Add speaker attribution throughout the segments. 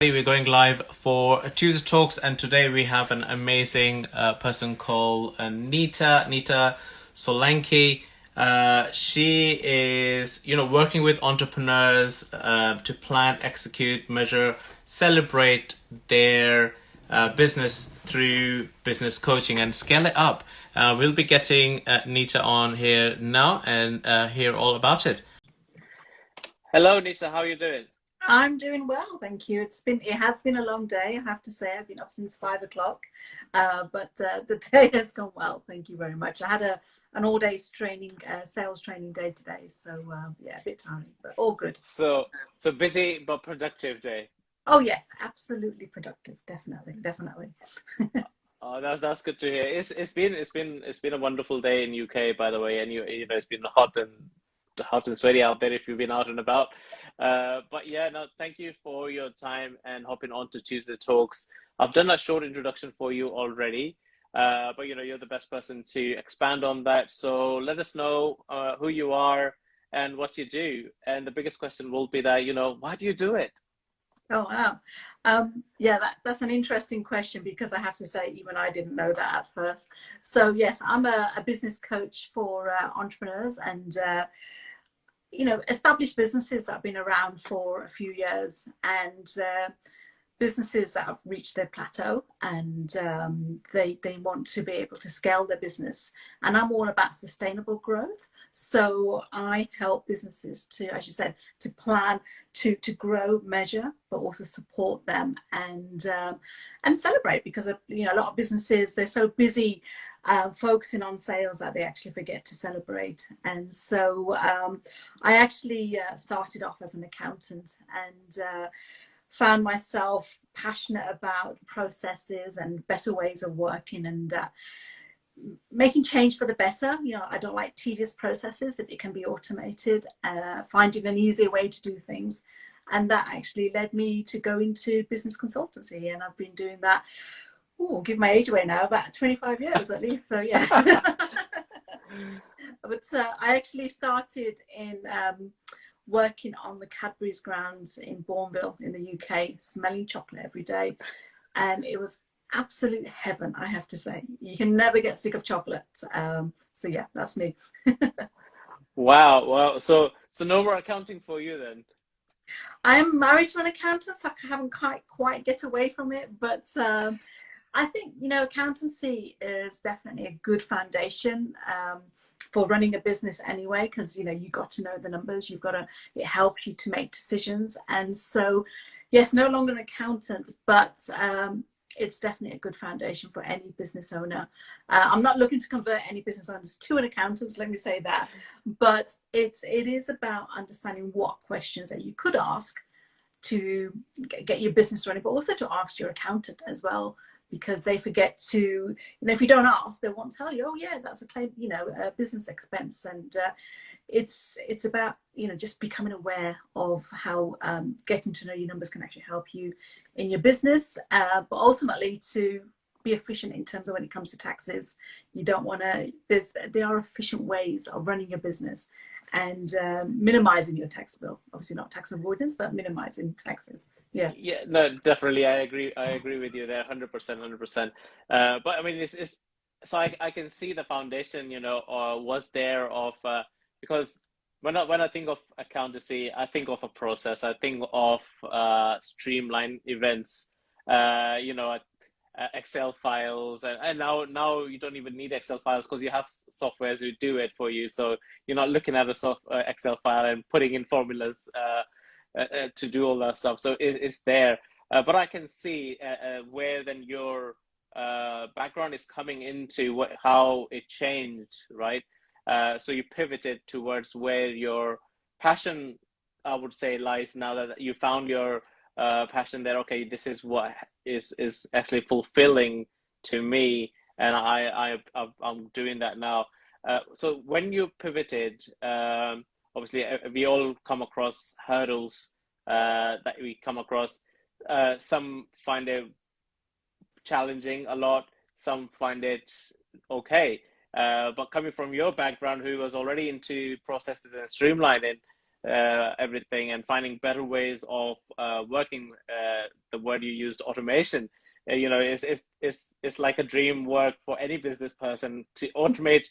Speaker 1: We're going live for Tuesday Talks, and today we have an amazing person called Neeta Solanki. She is, working with entrepreneurs to plan, execute, measure, celebrate their business through business coaching and scale it up. We'll be getting Neeta on here now and hear all about it. Hello, Neeta. How are you doing?
Speaker 2: I'm doing well, thank you. It has been a long day, I have to say. I've been up since 5 o'clock, but the day has gone well. Thank you very much. I had an all-day sales training day today, so yeah, a bit tiring, but all good.
Speaker 1: So busy but productive day.
Speaker 2: Oh yes, absolutely productive. Definitely.
Speaker 1: Oh, that's good to hear. It's been a wonderful day in UK, by the way, and it's been hot and sweaty out there if you've been out and about. But yeah, no, thank you for your time and hopping on to Tuesday Talks. I've done a short introduction for you already, but you're the best person to expand on that. So let us know who you are and what you do. And the biggest question will be that, why do you do it?
Speaker 2: Oh wow. Yeah, that's an interesting question because I have to say even I didn't know that at first. So yes, I'm a business coach for entrepreneurs and established businesses that have been around for a few years and businesses that have reached their plateau and they want to be able to scale their business. And I'm all about sustainable growth. So I help businesses to, as you said, to plan, to grow, measure, but also support them and celebrate because a lot of businesses, they're so busy focusing on sales that they actually forget to celebrate. And so I actually started off as an accountant and found myself passionate about processes and better ways of working and making change for the better. I don't like tedious processes if it can be automated, finding an easier way to do things. And that actually led me to go into business consultancy. And I've been doing that, give my age away now, about 25 years at least. So yeah. But I actually started in working on the Cadbury's grounds in Bourneville in the UK, smelling chocolate every day. And it was absolute heaven, I have to say. You can never get sick of chocolate. So yeah, that's me.
Speaker 1: Wow. So no more accounting for you then?
Speaker 2: I am married to an accountant, so I haven't quite get away from it. But I think, accountancy is definitely a good foundation for running a business anyway, because, you got to know the numbers, it helps you to make decisions. And so, yes, no longer an accountant, but it's definitely a good foundation for any business owner. I'm not looking to convert any business owners to an accountant, let me say that. But it is about understanding what questions that you could ask to get your business running, but also to ask your accountant as well, because they forget to, if you don't ask, they won't tell you, oh yeah, that's a claim, a business expense. And it's about, just becoming aware of how getting to know your numbers can actually help you in your business, but ultimately to be efficient in terms of when it comes to taxes. You don't want to, there are efficient ways of running your business and minimizing your tax bill. Obviously not tax avoidance, but minimizing taxes. Yes.
Speaker 1: Yeah, no, definitely. I agree with you there, 100%, 100%. But I mean, it's so I can see the foundation, was there of because when I think of accountancy, I think of a process. I think of streamlined events. Excel files, and now you don't even need Excel files because you have softwares who do it for you. So you're not looking at a Excel file and putting in formulas to do all that stuff. So it's there. But I can see where then your background is coming into how it changed, right? So you pivoted towards where your passion, I would say, lies now that you found your passion there. Okay, this is what is actually fulfilling to me, and I'm doing that now. So when you pivoted, obviously we all come across hurdles that we come across. Some find it challenging a lot, some find it okay. But coming from your background, who was already into processes and streamlining, everything, and finding better ways of working. The word you used, automation, it's like a dream work for any business person to automate,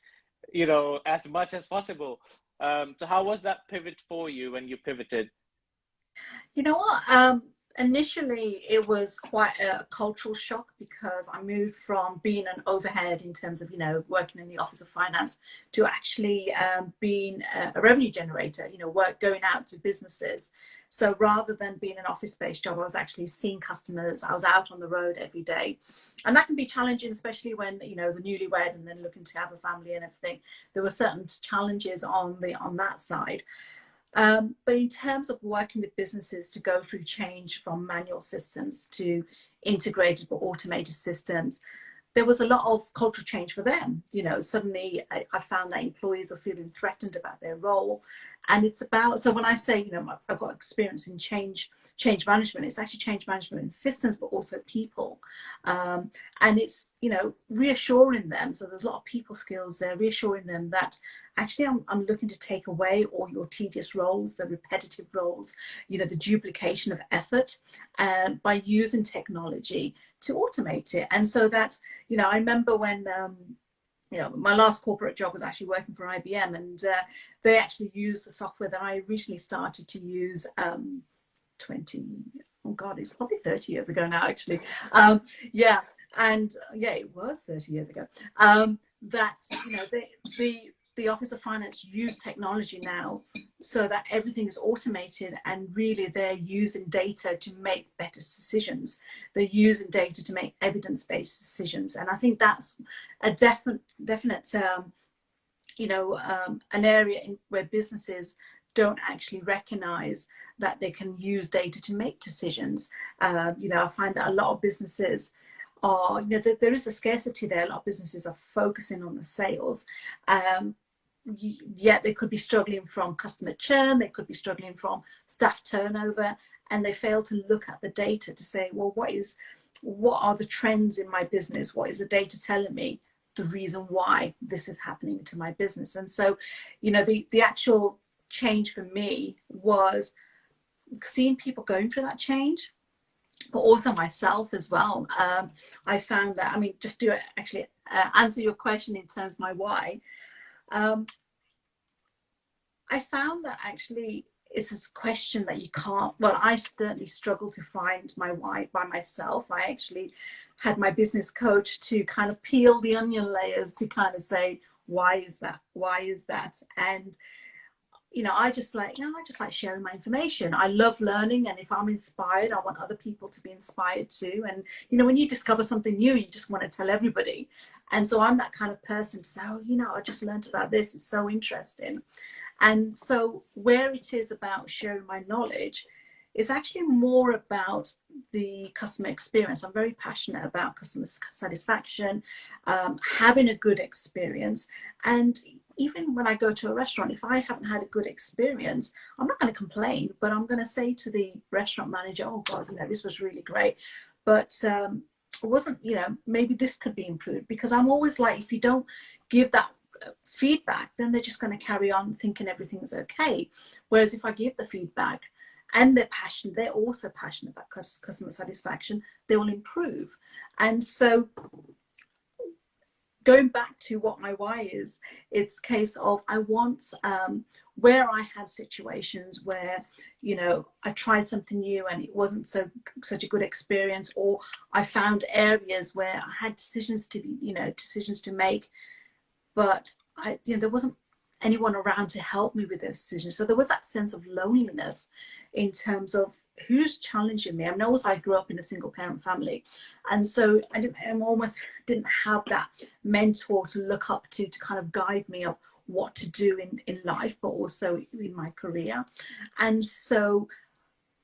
Speaker 1: as much as possible. So how was that pivot for you when you pivoted?
Speaker 2: You know what? Initially, it was quite a cultural shock because I moved from being an overhead in terms of, working in the Office of Finance to actually being a revenue generator, work going out to businesses. So rather than being an office-based job, I was actually seeing customers. I was out on the road every day. And that can be challenging, especially when, as a newlywed and then looking to have a family and everything. There were certain challenges on that side. But in terms of working with businesses to go through change from manual systems to integrated or automated systems, there was a lot of cultural change for them. Suddenly I found that employees are feeling threatened about their role. And it's about, so when I say, I've got experience in change management, it's actually change management in systems, but also people. And it's, reassuring them. So there's a lot of people skills there, reassuring them that actually I'm looking to take away all your tedious roles, the repetitive roles, the duplication of effort, by using technology to automate it. And so that, I remember when, my last corporate job was actually working for IBM, and they actually used the software that I originally started to use 20, oh God, it's probably 30 years ago now, actually. Yeah. And yeah, it was 30 years ago. That, the Office of Finance use technology now so that everything is automated, and really they're using data to make better decisions. They're using data to make evidence-based decisions. And I think that's a definite an area where businesses don't actually recognize that they can use data to make decisions. I find that a lot of businesses are, there is a scarcity there. A lot of businesses are focusing on the sales. Yet they could be struggling from customer churn, they could be struggling from staff turnover, and they fail to look at the data to say, well, what are the trends in my business? What is the data telling me? The reason why this is happening to my business. And so, the actual change for me was seeing people going through that change, but also myself as well. I found that, just to actually answer your question in terms of my why, I found that actually it's a question that you can't, well, I certainly struggle to find my why by myself. I actually had my business coach to kind of peel the onion layers to kind of say, why is that? Why is that? And, I just like sharing my information. I love learning. And if I'm inspired, I want other people to be inspired too. And, when you discover something new, you just want to tell everybody. And so I'm that kind of person to say, oh, I just learned about this. It's so interesting. And so where it is about sharing my knowledge, it's actually more about the customer experience. I'm very passionate about customer satisfaction, having a good experience. And even when I go to a restaurant, if I haven't had a good experience, I'm not going to complain, but I'm going to say to the restaurant manager, oh God, this was really great. But it wasn't, maybe this could be improved, because I'm always like, if you don't give that feedback, then they're just going to carry on thinking everything's okay. Whereas if I give the feedback and they're also passionate about customer satisfaction, they will improve. And so going back to what my why is, it's a case of I want, where I had situations where, I tried something new and it wasn't such a good experience, or I found areas where I had decisions to make, but there wasn't anyone around to help me with those decisions. So there was that sense of loneliness in terms of who's challenging me. Also I grew up in a single parent family, and so I almost didn't have that mentor to look up to kind of guide me of what to do in life, but also in my career. And so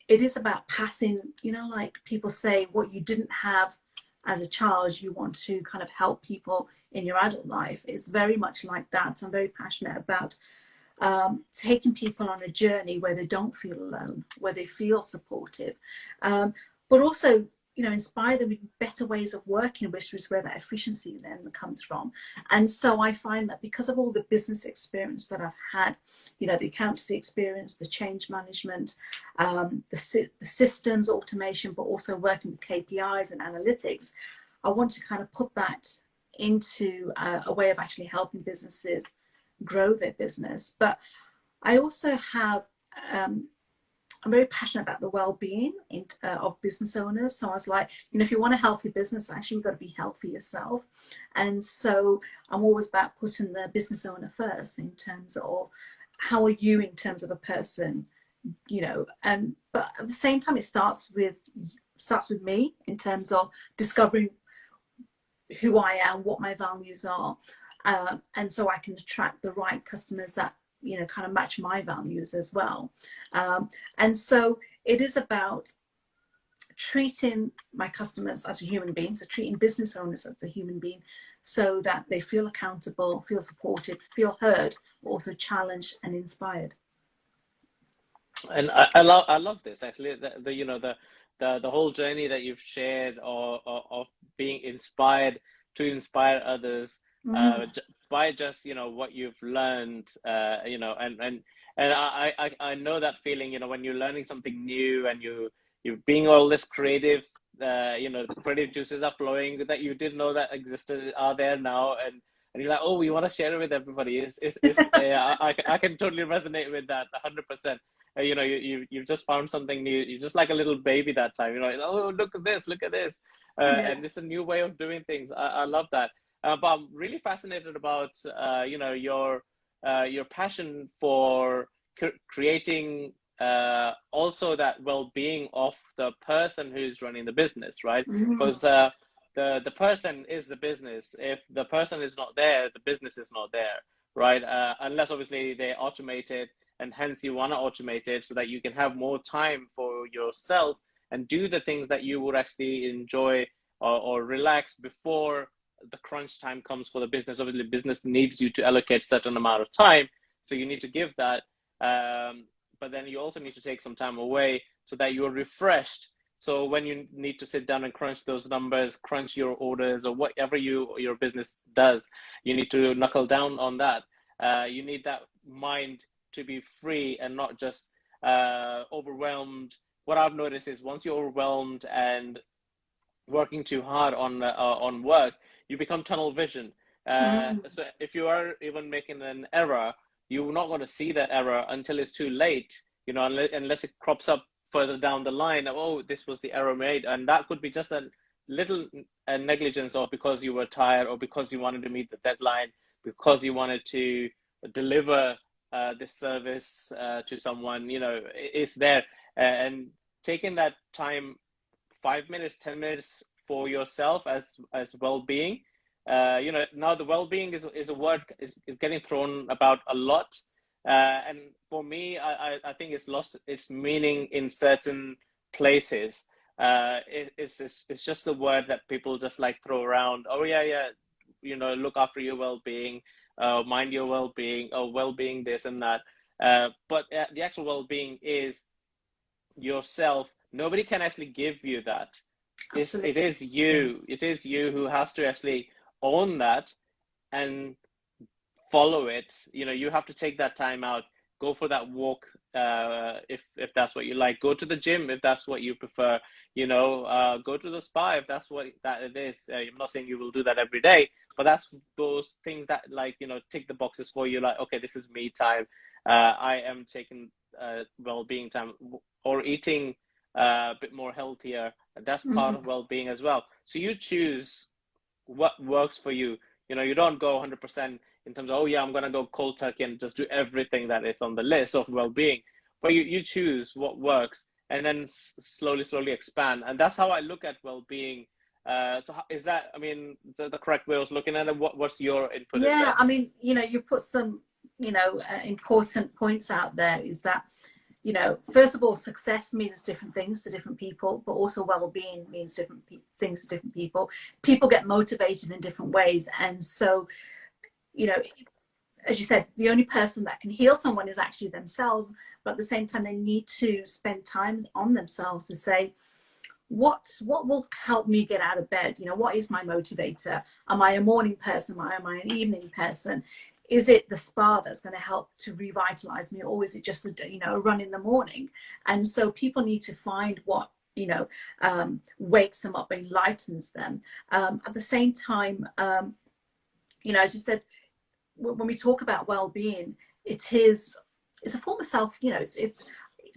Speaker 2: it is about passing, like people say, what you didn't have as a child, you want to kind of help people in your adult life. It's very much like that. I'm very passionate about taking people on a journey where they don't feel alone, where they feel supportive, but also inspire them with better ways of working, which is where that efficiency then comes from. And so I find that because of all the business experience that I've had, the accountancy experience, the change management, the systems automation, but also working with KPIs and analytics, I want to kind of put that into a way of actually helping businesses grow their business. But I also have, I'm very passionate about the well-being of business owners. So I was like, if you want a healthy business, actually you've got to be healthy yourself. And so I'm always about putting the business owner first in terms of how are you in terms of a person, but at the same time, it starts with me in terms of discovering who I am, what my values are, and so I can attract the right customers that kind of match my values as well. And so it is about treating my customers as a human being, so treating business owners as a human being, so that they feel accountable, feel supported, feel heard, but also challenged and inspired.
Speaker 1: And I love this actually, the whole journey that you've shared of being inspired to inspire others by just what you've learned, and I know that feeling, when you're learning something new and you're being all this creative, creative juices are flowing that you didn't know that existed are there now, and you're like, oh, we want to share it with everybody. I can totally resonate with that 100%. You've just found something new. You're just like a little baby that time. Oh, look at this, and it's a new way of doing things. I love that. But I'm really fascinated about your passion for creating also that well-being of the person who's running the business, right? Because the person is the business. If the person is not there, the business is not there, right? Unless obviously they automate it, and hence you want to automate it so that you can have more time for yourself and do the things that you would actually enjoy or relax before the crunch time comes for the business. Obviously, business needs you to allocate a certain amount of time, so you need to give that. But then you also need to take some time away so that you're refreshed. So when you need to sit down and crunch those numbers, crunch your orders, or whatever your business does, you need to knuckle down on that. You need that mind to be free and not just overwhelmed. What I've noticed is once you're overwhelmed and working too hard on work, you become tunnel vision. So if you are even making an error, you're not going to see that error until it's too late, unless it crops up further down the line. Oh, this was the error made. And that could be just a little negligence of because you were tired, or because you wanted to meet the deadline, because you wanted to deliver this service to someone. It's there. And taking that time, 5 minutes, 10 minutes for yourself as well-being. Now the well-being is a word is getting thrown about a lot. And for me, I think it's lost its meaning in certain places. It's just the word that people just like throw around. Oh yeah, look after your well-being, mind your well-being, or well-being this and that. But the actual well-being is yourself. Nobody can actually give you that. It is you. It is you who has to actually own that and follow it. You have to take that time out, go for that walk, if that's what you like, go to the gym if that's what you prefer, go to the spa if that's what that it is. I'm not saying you will do that every day, but that's those things that tick the boxes for you, like, okay, this is me time. I am taking well-being time, or eating a bit more healthier. That's part of well-being as well. So you choose what works for you. You don't go 100% in terms of, oh yeah, I'm going to go cold turkey and just do everything that is on the list of well-being. But you choose what works, and then slowly expand. And that's how I look at well-being. So is that, is that the correct way of looking at it? What's your input?
Speaker 2: Yeah, you've put some, important points out there. Is that, first of all, success means different things to different people, but also well-being means different things to different people. People get motivated in different ways. And so, as you said, the only person that can heal someone is actually themselves. But at the same time, they need to spend time on themselves to say, what will help me get out of bed? You know, what is my motivator? Am I a morning person? Am I an evening person? Is it the spa that's going to help to revitalize me, or is it just a run in the morning? And so people need to find what wakes them up, enlightens them. At the same time, as you said, when we talk about well-being, it's a form of self. It's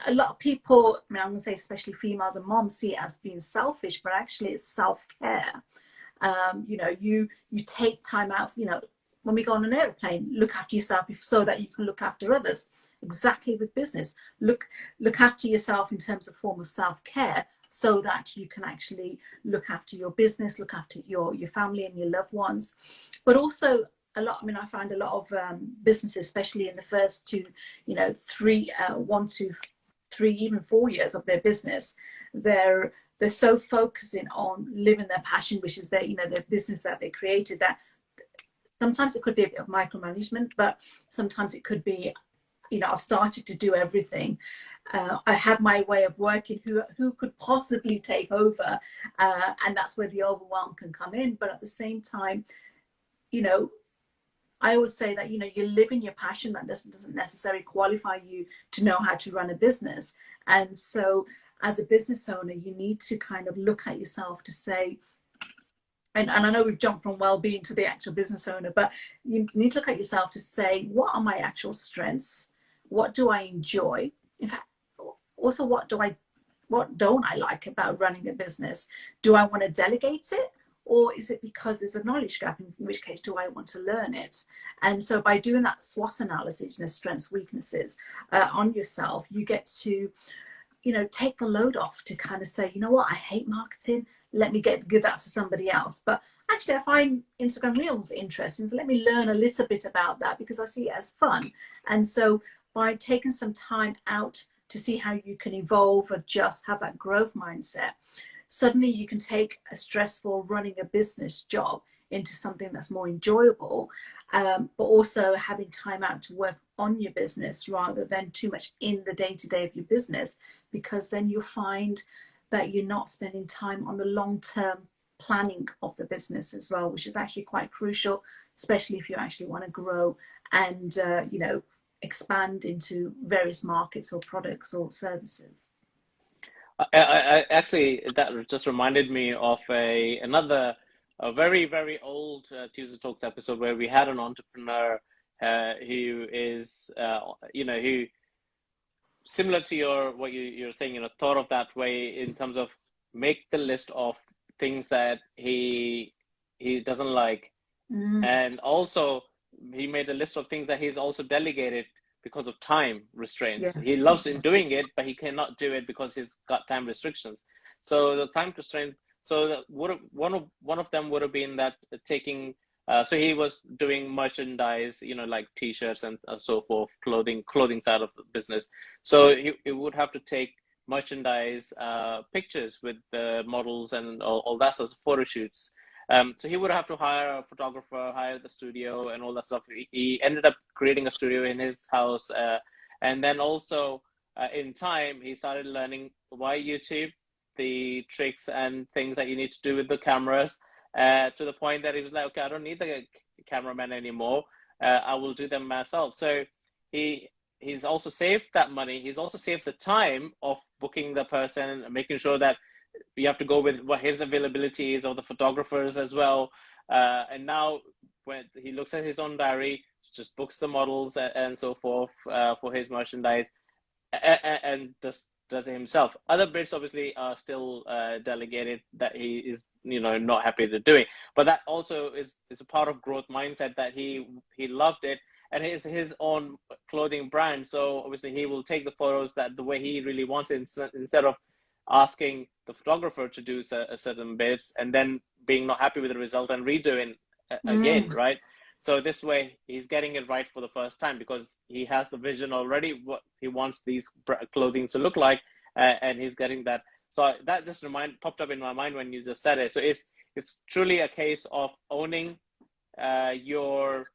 Speaker 2: a lot of people, I mean, I'm going to say especially females and moms, see it as being selfish, but actually it's self-care. You take time out, when we go on an airplane, look after yourself so that you can look after others. Exactly with business. Look after yourself in terms of form of self-care, so that you can actually look after your business, look after your family and your loved ones. But also I find a lot of businesses, especially in the first 2, 3, 1 to 3, even 4 years of their business, they're so focusing on living their passion, which is their business that they created, that sometimes it could be a bit of micromanagement, but sometimes it could be, I've started to do everything. I have my way of working. Who could possibly take over? And that's where the overwhelm can come in. But at the same time, I always say that, you're living your passion. That doesn't necessarily qualify you to know how to run a business. And so as a business owner, you need to kind of look at yourself to say, and I know we've jumped from well-being to the actual business owner, but you need to look at yourself to say, what are my actual strengths? What do I enjoy? In fact, also, what don't I like about running a business? Do I want to delegate it? Or is it because there's a knowledge gap, in which case do I want to learn it? And so by doing that SWOT analysis, strengths, weaknesses on yourself, you get to, take the load off to kind of say, you know what, I hate marketing. Let me give that to somebody else. But actually, I find Instagram Reels interesting. So let me learn a little bit about that, because I see it as fun. And so by taking some time out to see how you can evolve, adjust, have that growth mindset, suddenly you can take a stressful running a business job into something that's more enjoyable, but also having time out to work on your business rather than too much in the day-to-day of your business, because then you'll find that you're not spending time on the long-term planning of the business as well, which is actually quite crucial, especially if you actually want to grow and expand into various markets or products or services.
Speaker 1: I actually, that just reminded me of another very, very old Tuesday Talks episode where we had an entrepreneur who is who, similar to what you're saying, thought of that way, in terms of make the list of things that he doesn't like, and also he made a list of things that he's also delegated because of time restraints.
Speaker 2: Yeah.
Speaker 1: He loves in doing it, but he cannot do it because he's got time restrictions. So the time constraint. So one of them would have been that taking. So he was doing merchandise, like T-shirts and so forth, clothing side of the business. So he would have to take merchandise pictures with the models and all that sort of photo shoots. So he would have to hire a photographer, hire the studio and all that stuff. He ended up creating a studio in his house. And then also in time, he started learning via YouTube the tricks and things that you need to do with the cameras, to the point that he was like, okay, I don't need the cameraman anymore. I will do them myself. So he's also saved that money. He's also saved the time of booking the person and making sure that you have to go with what his availability is of the photographers as well. And now when he looks at his own diary, just books the models and so forth for his merchandise, and just does it himself. Other bits obviously are still delegated that he is not happy to doing. But that also is a part of growth mindset, that he loved it, and it's his own clothing brand. So obviously he will take the photos that the way he really wants it, instead of asking the photographer to do certain bits and then being not happy with the result and redoing again, right? So this way he's getting it right for the first time, because he has the vision already what he wants these clothing to look like, and he's getting that. So that just popped up in my mind when you just said it. So it's truly a case of owning your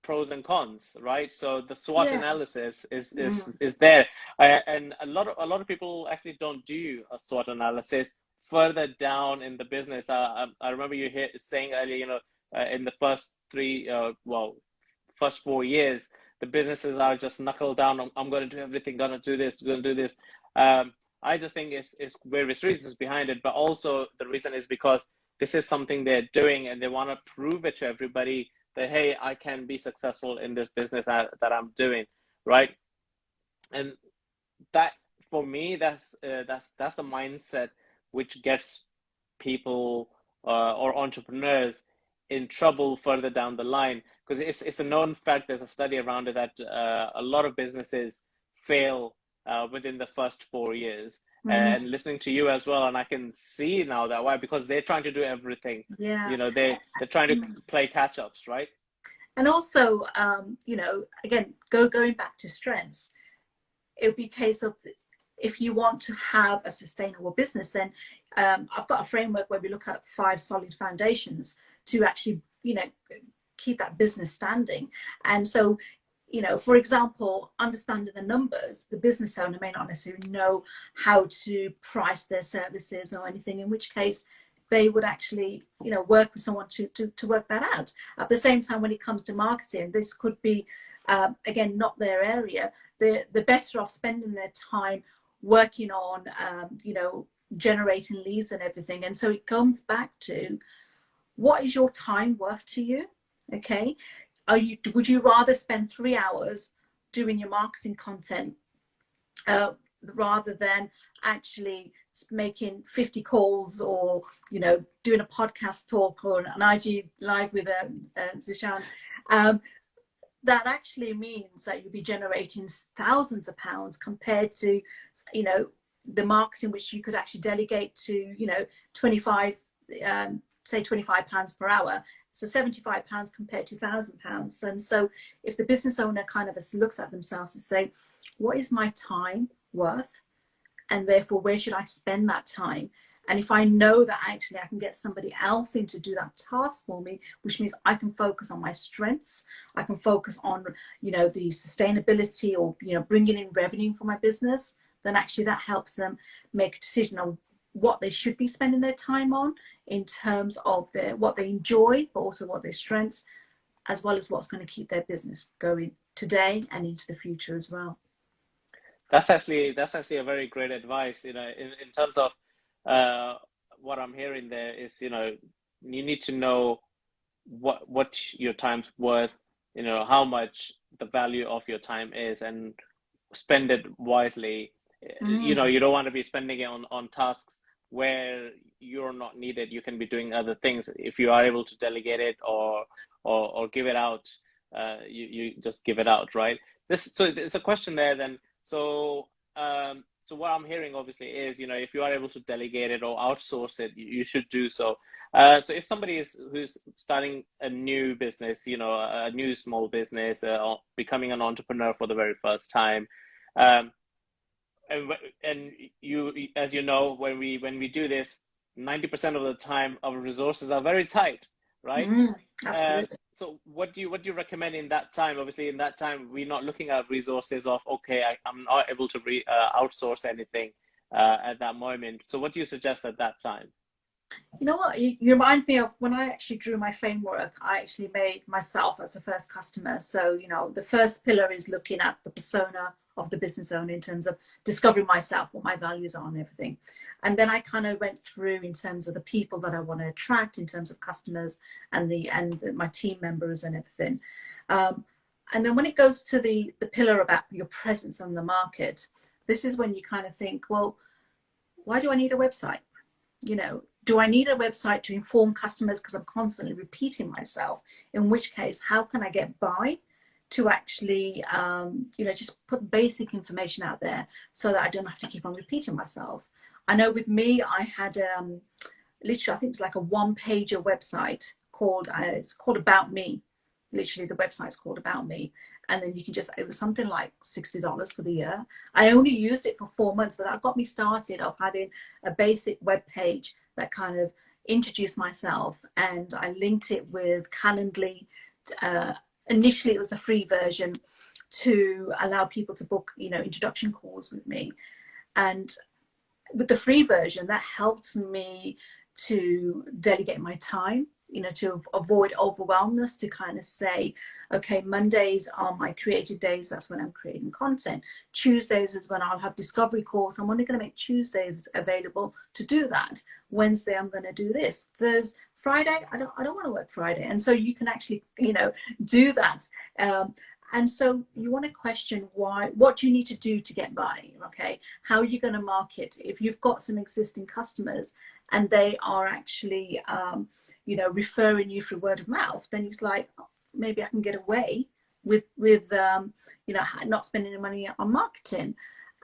Speaker 1: pros and cons, right? So the SWOT
Speaker 2: Yeah.
Speaker 1: analysis is
Speaker 2: Mm.
Speaker 1: is there, and a lot of people actually don't do a SWOT analysis further down in the business. I remember saying earlier, in the first first 4 years, the businesses are just knuckle down. I'm going to do everything, going to do this, going to do this. Um, I just think it's various reasons behind it, but also the reason is because this is something they're doing and they want to prove it to everybody that, hey, I can be successful in this business that I'm doing, right? And that, for me, that's the mindset which gets people or entrepreneurs in trouble further down the line, because it's a known fact. There's a study around it that a lot of businesses fail within the first 4 years.
Speaker 2: Mm.
Speaker 1: And listening to you as well, and I can see now that why, because they're trying to do everything.
Speaker 2: Yeah.
Speaker 1: They're trying to play catch ups, right?
Speaker 2: And also, again, going back to strengths, it would be a case of, if you want to have a sustainable business, then I've got a framework where we look at 5 solid foundations to actually, keep that business standing. And so, for example, understanding the numbers, the business owner may not necessarily know how to price their services or anything, in which case they would actually, work with someone to work that out. At the same time, when it comes to marketing, this could be, again, not their area. They're better off spending their time working on, generating leads and everything. And so it comes back to, what is your time worth to you? Okay. Would you rather spend 3 hours doing your marketing content, rather than actually making 50 calls, or doing a podcast talk or an IG live with Zishan? That actually means that you'll be generating thousands of pounds, compared to the marketing which you could actually delegate to 25 say £25 per hour. So £75 compared to £1,000. And so if the business owner kind of looks at themselves and say, what is my time worth? And therefore, where should I spend that time? And if I know that actually I can get somebody else in to do that task for me, which means I can focus on my strengths, I can focus on, the sustainability, or, bringing in revenue for my business, then actually that helps them make a decision on what they should be spending their time on, in terms of what they enjoy, but also what their strengths, as well as what's going to keep their business going today and into the future as well.
Speaker 1: That's actually a very great advice. In terms of what I'm hearing there is, you need to know what your time's worth, how much the value of your time is, and spend it wisely. You don't want to be spending it on tasks where you're not needed. You can be doing other things. If you are able to delegate it or give it out, you just give it out, right? So it's a question there then. So what I'm hearing obviously is, if you are able to delegate it or outsource it, you should do so. So if somebody who's starting a new business, a new small business, becoming an entrepreneur for the very first time, and you, as you know, when we do this, 90% of the time our resources are very tight, right?
Speaker 2: Absolutely.
Speaker 1: So what do you recommend in that time? Obviously, in that time, we're not looking at resources of, okay, I'm not able to outsource anything at that moment. So what do you suggest at that time?
Speaker 2: You know what? You remind me of when I actually drew my framework. I actually made myself as the first customer. So, the first pillar is looking at the persona of the business owner, in terms of discovering myself, what my values are and everything. And then I kind of went through in terms of the people that I want to attract, in terms of customers and my team members and everything. And then when it goes to the pillar about your presence on the market, this is when you kind of think, well, why do I need a website? Do I need a website to inform customers because I'm constantly repeating myself? In which case, how can I get by to actually, just put basic information out there so that I don't have to keep on repeating myself? I know with me, I had literally, I think it was like a one-pager website called, it's called About Me. Literally, the website's called About Me. And then you can it was something like $60 for the year. I only used it for 4 months, but that got me started of having a basic web page that kind of introduced myself, and I linked it with Calendly, initially it was a free version to allow people to book, you know, introduction calls with me. And with the free version, that helped me to delegate my time, you know, to avoid overwhelmness, to kind of say, okay, Mondays are my creative days. That's when I'm creating content. Tuesdays is when I'll have discovery calls. I'm only going to make Tuesdays available to do that. Wednesday, I'm going to do this. Thursday, Friday, I don't want to work Friday. And so you can actually, you know, do that. And so you want to question why, what do you need to do to get by? Okay. How are you going to market? If you've got some existing customers and they are actually, you know, referring you through word of mouth, then it's like, oh, maybe I can get away with you know, not spending the money on marketing.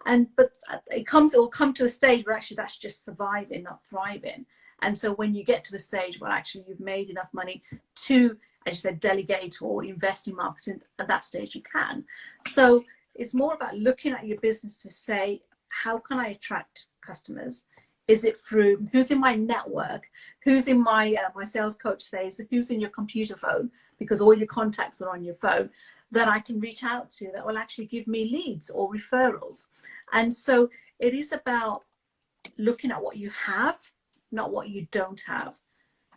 Speaker 2: But it'll come to a stage where actually that's just surviving, not thriving. And so when you get to the stage where actually you've made enough money to, as you said, delegate or invest in marketing, at that stage you can. So it's more about looking at your business to say, how can I attract customers? Is it through who's in my network? Who's in my, my sales coach says, who's in your computer phone? Because all your contacts are on your phone that I can reach out to that will actually give me leads or referrals. And so it is about looking at what you have, not what you don't have,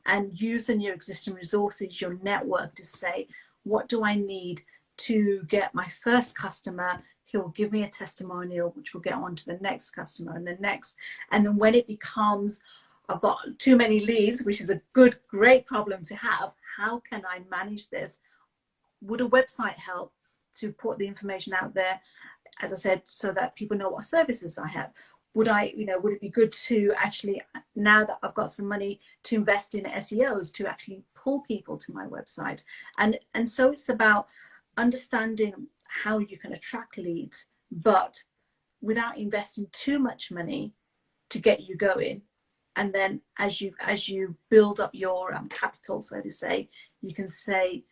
Speaker 2: and using your existing resources, your network, to say, what do I need to get my first customer? He'll give me a testimonial, which will get on to the next customer and the next. And then when it becomes, I've got too many leads, which is a great problem to have. How can I manage this? Would a website help to put the information out there, as I said, so that people know what services I have? Would it be good to actually, now that I've got some money, to invest in SEOs to actually pull people to my website? And so it's about understanding how you can attract leads, but without investing too much money to get you going. And then as you build up your capital, so to say, you can say,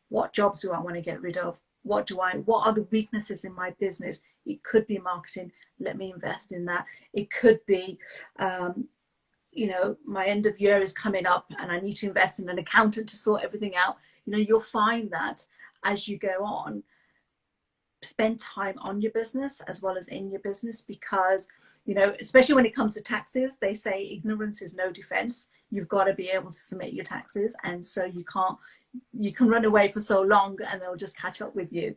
Speaker 2: what jobs do I want to get rid of? What are the weaknesses in my business? It could be marketing. Let me invest in that. It could be, you know, my end of year is coming up and I need to invest in an accountant to sort everything out. You know, you'll find that as you go on, spend time on your business as well as in your business, because, you know, especially when it comes to taxes, they say ignorance is no defense. You've got to be able to submit your taxes, and so you can run away for so long and they'll just catch up with you.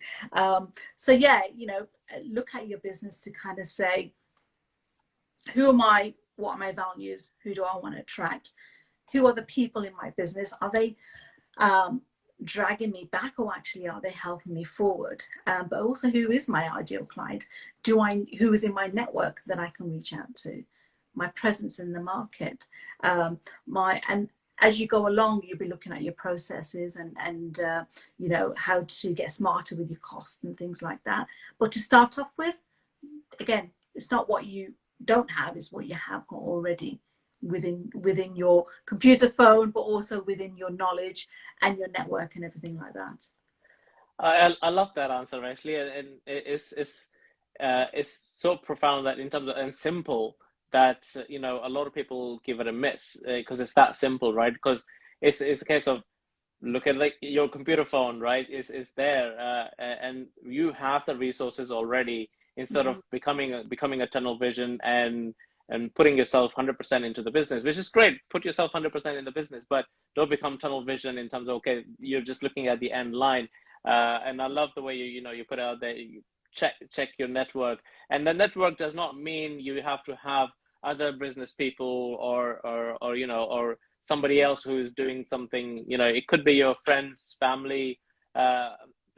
Speaker 2: So yeah, you know, look at your business to kind of say, who am I? What are my values? Who do I want to attract? Who are the people in my business? Are they dragging me back, or actually are they helping me forward? But also, who is my ideal client? Who is in my network that I can reach out to? My presence in the market, and as you go along, you'll be looking at your processes and you know, how to get smarter with your costs and things like that. But to start off with, again, it's not what you don't have, it's what you have got already within your computer phone, but also within your knowledge and your network and everything like that.
Speaker 1: I love that answer, actually, and it's so profound, that in terms of, and simple, that you know, a lot of people give it a miss because it's that simple, right? Because it's a case of, look at like your computer phone, right? Is there, and you have the resources already. Instead of becoming a tunnel vision and putting yourself 100% into the business, which is great. Put yourself 100% in the business, but don't become tunnel vision in terms of, okay, you're just looking at the end line. And I love the way you put out there, you check your network. And the network does not mean you have to have other business people or you know, or somebody else who is doing something. You know, it could be your friends, family,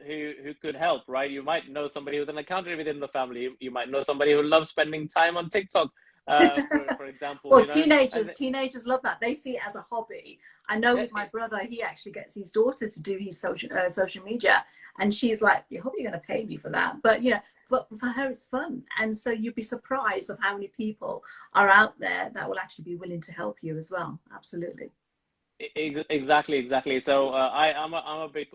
Speaker 1: who could help, right? You might know somebody who's an accountant within the family. You might know somebody who loves spending time on TikTok, for example.
Speaker 2: Well,
Speaker 1: you know?
Speaker 2: teenagers love that. They see it as a hobby. I know with my brother, he actually gets his daughter to do his social media, and she's like, "I hope you're going to pay me for that." But you know, for her, it's fun, and so you'd be surprised of how many people are out there that will actually be willing to help you as well. Absolutely.
Speaker 1: Exactly. So I'm a big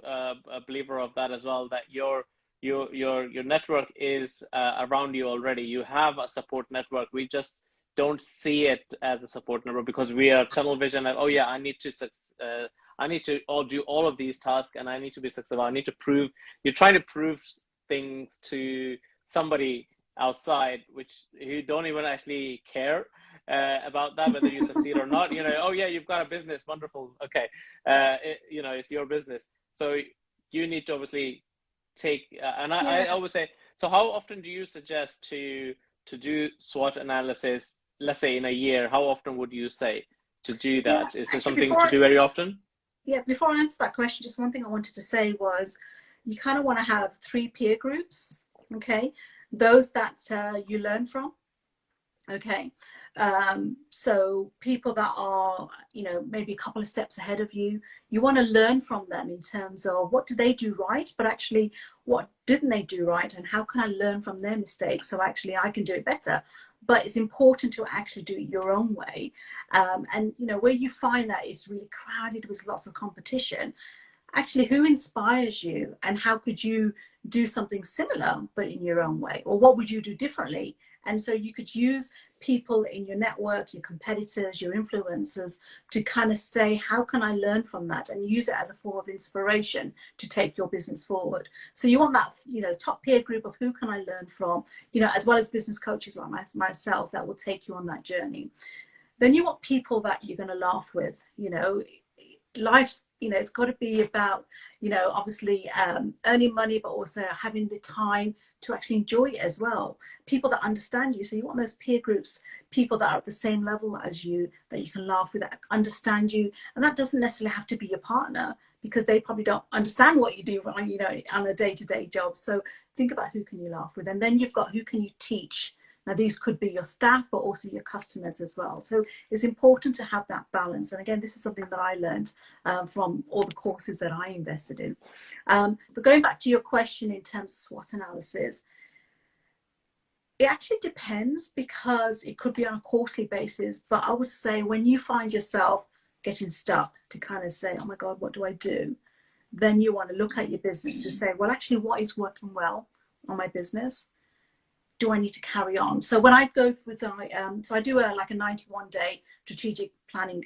Speaker 1: believer of that as well. That your network is around you already. You have a support network. We just don't see it as a support network because we are tunnel vision. And oh yeah, I need to all do all of these tasks and I need to be successful. I need to prove, you're trying to prove things to somebody outside, who don't even actually care about that, whether you succeed or not. Oh yeah, you've got a business, wonderful. Okay. It's your business. So you need to obviously take, and I always say, so how often do you suggest to do SWOT analysis, let's say in a year? How often would you say to do that? Is it something to do very often?
Speaker 2: Yeah, before I answer that question, just one thing I wanted to say was you kind of want to have 3 peer groups, okay? Those that you learn from, okay? So people that are, maybe a couple of steps ahead of you, you want to learn from them in terms of what did they do right, but actually what didn't they do right, and how can I learn from their mistakes so actually I can do it better. But it's important to actually do it your own way. And where you find that it's really crowded with lots of competition, actually who inspires you, and how could you do something similar but in your own way, or what would you do differently? And so you could use people in your network, your competitors, your influencers, to kind of say, how can I learn from that, and use it as a form of inspiration to take your business forward. So you want that, top peer group of who can I learn from, as well as business coaches like myself that will take you on that journey. Then you want people that you're going to laugh with. Life's, it's got to be about, obviously earning money, but also having the time to actually enjoy it as well. People that understand you. So you want those peer groups, people that are at the same level as you, that you can laugh with, that understand you. And that doesn't necessarily have to be your partner, because they probably don't understand what you do on a day-to-day job. So think about who can you laugh with. And then you've got who can you teach. Now, these could be your staff, but also your customers as well. So it's important to have that balance. And again, this is something that I learned from all the courses that I invested in. But going back to your question in terms of SWOT analysis, it actually depends, because it could be on a quarterly basis. But I would say when you find yourself getting stuck, to kind of say, oh my God, what do I do? Then you want to look at your business to say, well, actually, what is working well on my business? Do I need to carry on? So when I go with, so I do a 91-day strategic planning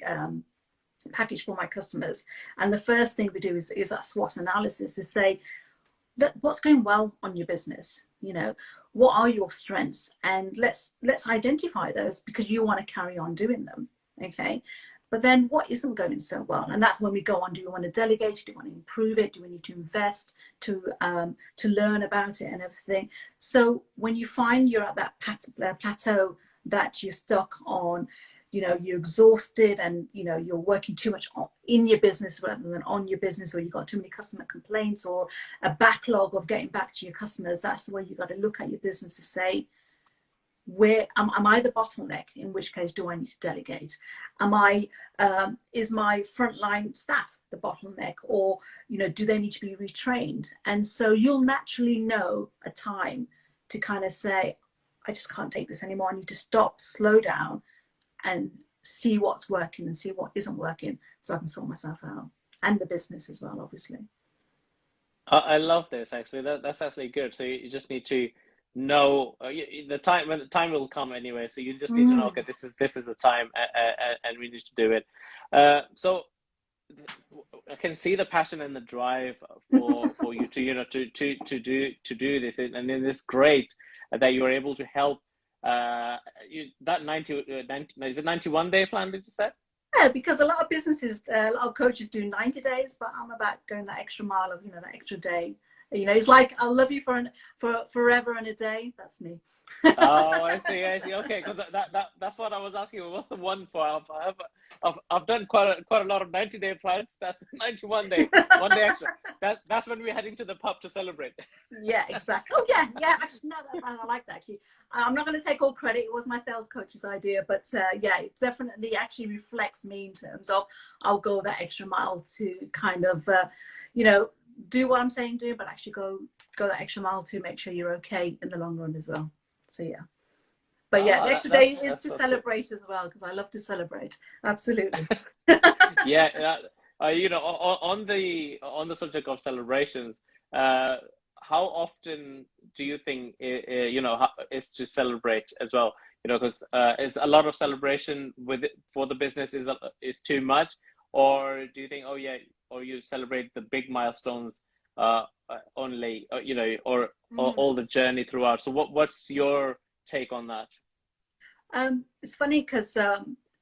Speaker 2: package for my customers. And the first thing we do is that SWOT analysis, to say, what's going well on your business? What are your strengths? And let's identify those, because you want to carry on doing them. Okay. But then what isn't going so well? And that's when we go on, do you want to delegate? Do you want to improve it? Do we need to invest to learn about it and everything? So when you find you're at that plateau, that you're stuck on, you're exhausted, and, you're working too much in your business rather than on your business, or you've got too many customer complaints, or a backlog of getting back to your customers, that's the way you got to look at your business to say, where am I the bottleneck? In which case, do I need to delegate? Is my frontline staff the bottleneck, or do they need to be retrained? And so you'll naturally know a time to kind of say, I just can't take this anymore. I need to stop, slow down, and see what's working and see what isn't working, so I can sort myself out, and the business as well, obviously.
Speaker 1: I love this, actually. That's actually good. So you just need to know the time, when the time will come anyway. So you just need to know, okay, this is the time, and we need to do it. So I can see the passion and the drive for you to do this, and it is great that you are able to help that 90 is it 91-day plan, did you say?
Speaker 2: Yeah, because a lot of businesses, a lot of coaches do 90 days, but I'm about going that extra mile of, that extra day. It's like, I'll love you for forever and a day. That's me.
Speaker 1: Oh, I see. Okay, because that's what I was asking. What's the one for? I've done quite a lot of 90-day plans. That's 91 day, 1 day extra. That's when we're heading to the pub to celebrate.
Speaker 2: Yeah, exactly. Oh yeah. Actually, no, I like that. Actually, I'm not going to take all credit. It was my sales coach's idea, but yeah, it definitely actually reflects me in terms of I'll go that extra mile to kind of, do what I'm saying do, but actually go that extra mile to make sure you're okay in the long run as well. So yeah, but yeah, the extra day is to celebrate as well, because I love to celebrate. Absolutely.
Speaker 1: Yeah, on the subject of celebrations, how often do you think is to celebrate as well? Because is a lot of celebration for the business is too much, or do you think, oh yeah, or you celebrate the big milestones only, or all the journey throughout? So what's your take on that?
Speaker 2: It's funny because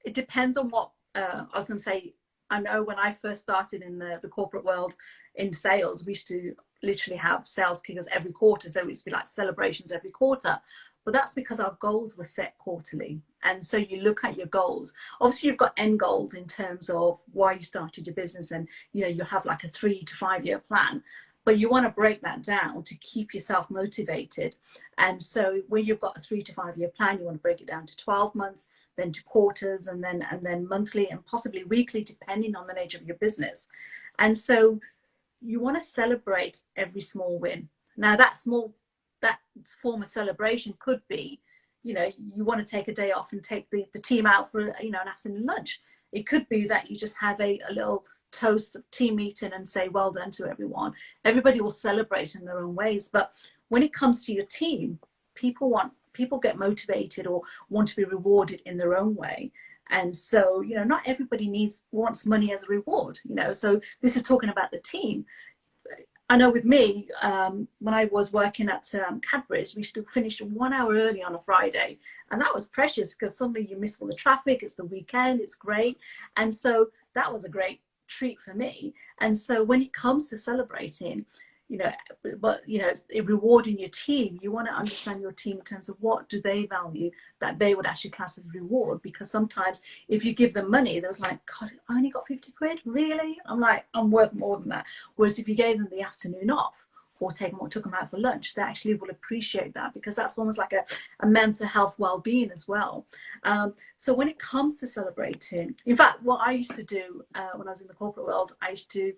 Speaker 2: it depends on what I was going to say. I know when I first started in the corporate world in sales, we used to literally have sales kickers every quarter. So it used to be like celebrations every quarter. But that's because our goals were set quarterly. And so you look at your goals. Obviously, you've got end goals in terms of why you started your business. And, you have like a 3 to 5 year plan. But you want to break that down to keep yourself motivated. And so when you've got a 3 to 5 year plan, you want to break it down to 12 months, then to quarters, and then monthly and possibly weekly, depending on the nature of your business. And so you want to celebrate every small win. Now that form of celebration could be, you want to take a day off and take the team out for, an afternoon lunch. It could be that you just have a little toast team meeting and say well done to everyone. Everybody will celebrate in their own ways. But when it comes to your team, people get motivated or want to be rewarded in their own way. And so, not everybody wants money as a reward, so this is talking about the team. I know with me, when I was working at Cadbury's, we used to finish 1 hour early on a Friday. And that was precious because suddenly you miss all the traffic. It's the weekend. It's great. And so that was a great treat for me. And so when it comes to celebrating, rewarding your team, you want to understand your team in terms of what do they value that they would actually class as reward. Because sometimes if you give them money, there's like, God, I only got 50 quid, really? I'm like, I'm worth more than that. Whereas if you gave them the afternoon off or took them out for lunch, they actually will appreciate that, because that's almost like a mental health well-being as well. So when it comes to celebrating, in fact, what I used to do when I was in the corporate world, I used to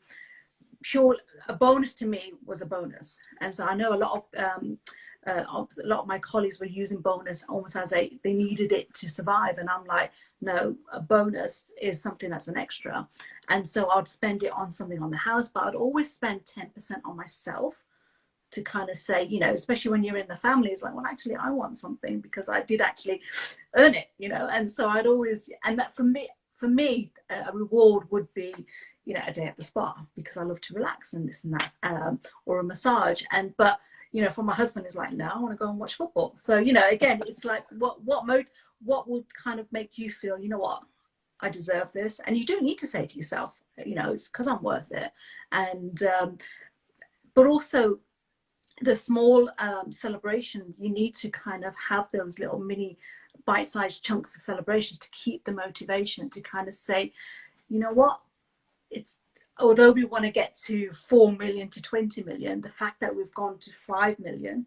Speaker 2: a bonus to me was a bonus. And so I know a lot of my colleagues were using bonus almost as they needed it to survive. And I'm like, no, a bonus is something that's an extra. And so I'd spend it on something on the house, but I'd always spend 10% on myself to kind of say, especially when you're in the family, it's like, well, actually, I want something because I did actually earn it, and so I'd always, and that for me, a reward would be, a day at the spa because I love to relax and this and that, or a massage. But for my husband, is like, no, I want to go and watch football. So again, it's like what will kind of make you feel, what, I deserve this. And you do need to say to yourself, it's because I'm worth it. And but also the small celebration, you need to kind of have those little mini bite-sized chunks of celebrations to keep the motivation, to kind of say, what, it's, although we want to get to 4 million to 20 million, the fact that we've gone to 5 million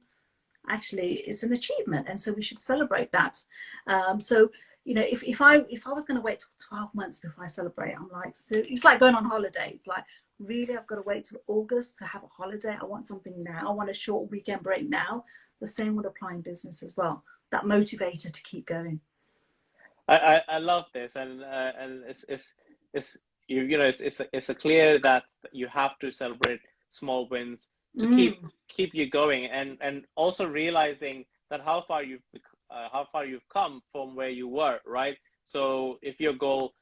Speaker 2: actually is an achievement. And so we should celebrate that. So, if I was going to wait till 12 months before I celebrate, I'm like, so it's like going on holiday. It's like, really, I've got to wait till August to have a holiday. I want something now. I want a short weekend break now. The same would apply in business as well. That motivator to keep going.
Speaker 1: I love this, and it's a clear that you have to celebrate small wins to keep you going, and also realizing that how far you've come from where you were, right? So if your goal,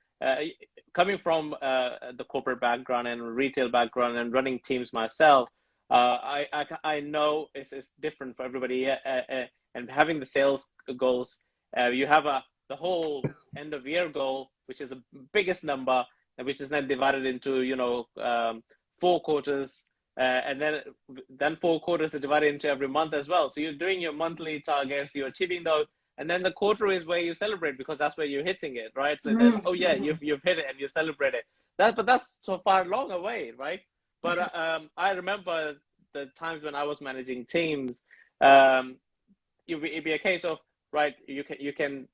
Speaker 1: coming from the corporate background and retail background and running teams myself, I know it's different for everybody, and having the sales goals, you have the whole end of year goal, which is the biggest number, which is then divided into 4 quarters, and then 4 quarters are divided into every month as well. So you're doing your monthly targets, you're achieving those, and then the quarter is where you celebrate, because that's where you're hitting it, right? So then, oh yeah, you've hit it and you celebrate it. But that's so far long away, right? But I remember the times when I was managing teams. It'd be a case of, right, you can